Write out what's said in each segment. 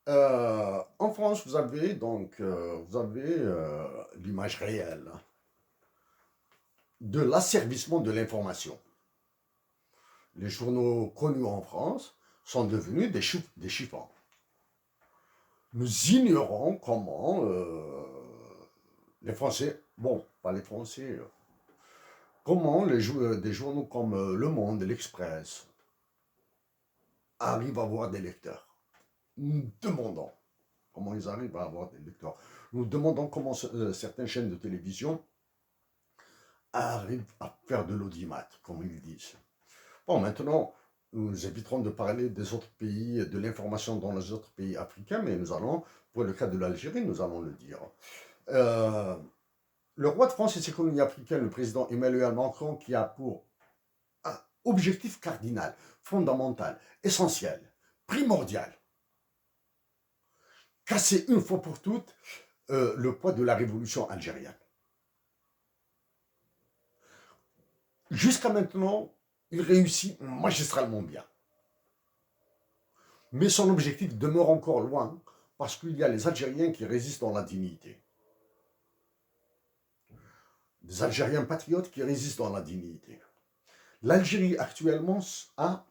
En France, vous avez l'image réelle de l'asservissement de l'information. Les journaux connus en France sont devenus des chiffons. Nous ignorons comment les Français, bon, pas les Français, comment des journaux comme Le Monde, l'Express arrivent à avoir des lecteurs. Nous demandons comment ils arrivent à avoir des lecteurs. Nous demandons comment certaines chaînes de télévision arrivent à faire de l'audimat, comme ils disent. Bon, maintenant, nous éviterons de parler des autres pays, de l'information dans les autres pays africains, mais nous allons, pour le cas de l'Algérie, nous allons le dire. Euh, le roi de France et ses colonies africaines, le président Emmanuel Macron, qui a pour un objectif cardinal, fondamental, essentiel, primordial, casser une fois pour toutes le poids de la révolution algérienne. Jusqu'à maintenant, il réussit magistralement bien. Mais son objectif demeure encore loin parce qu'il y a les Algériens qui résistent dans la dignité. Des Algériens patriotes qui résistent dans la dignité. L'Algérie actuellement a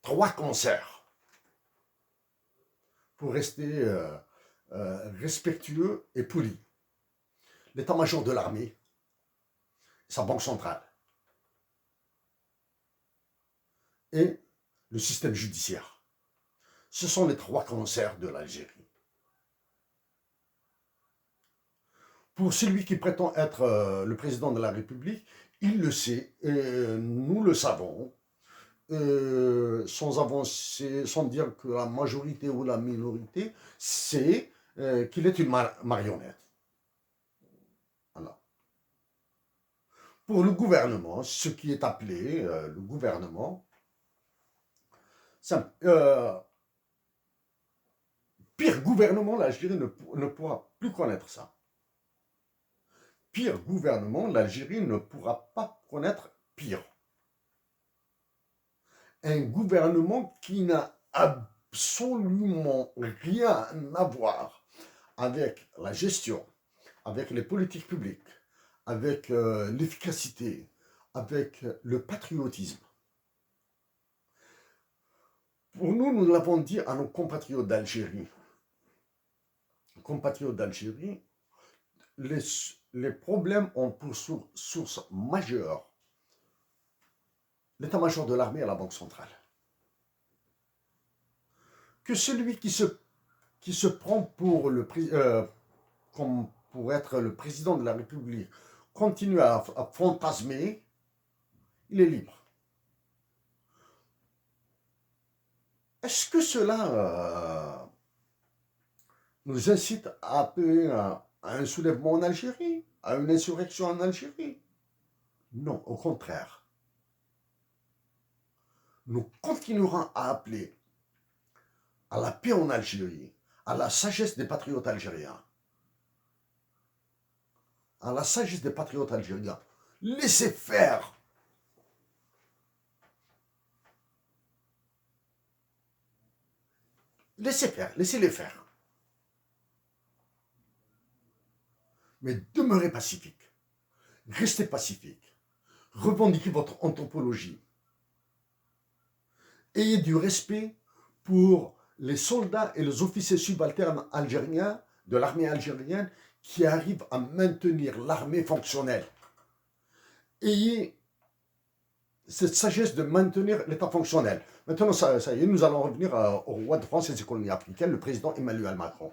3 cancers pour rester respectueux et poli. L'état-major de l'armée, sa banque centrale et le système judiciaire. Ce sont les 3 cancers de l'Algérie. Pour celui qui prétend être le président de la République, il le sait, et nous le savons, sans avancer, sans dire que la majorité ou la minorité, c'est qu'il est une marionnette. Voilà. Pour le gouvernement, ce qui est appelé le gouvernement, pire gouvernement, l'Algérie ne pourra plus connaître ça. Pire gouvernement, l'Algérie ne pourra pas connaître pire. Un gouvernement qui n'a absolument rien à voir avec la gestion, avec les politiques publiques, avec l'efficacité, avec le patriotisme. Pour nous, nous l'avons dit à nos compatriotes d'Algérie. Compatriotes d'Algérie, les problèmes ont pour source majeure l'état-major de l'armée et la banque centrale. Que celui qui se prend pour être le président de la République continue à fantasmer, il est libre. Est-ce que cela nous incite à appeler à un soulèvement en Algérie, à une insurrection en Algérie? Non, au contraire. Nous continuerons à appeler à la paix en Algérie, à la sagesse des patriotes algériens. À la sagesse des patriotes algériens. Laissez faire. Laissez faire, laissez-les faire. Mais demeurez pacifique. Restez pacifique. Revendiquez votre anthropologie. Ayez du respect pour les soldats et les officiers subalternes algériens de l'armée algérienne qui arrivent à maintenir l'armée fonctionnelle. Ayez cette sagesse de maintenir l'État fonctionnel. Maintenant, ça y est, nous allons revenir au roi de France et ses colonies africaines, le président Emmanuel Macron.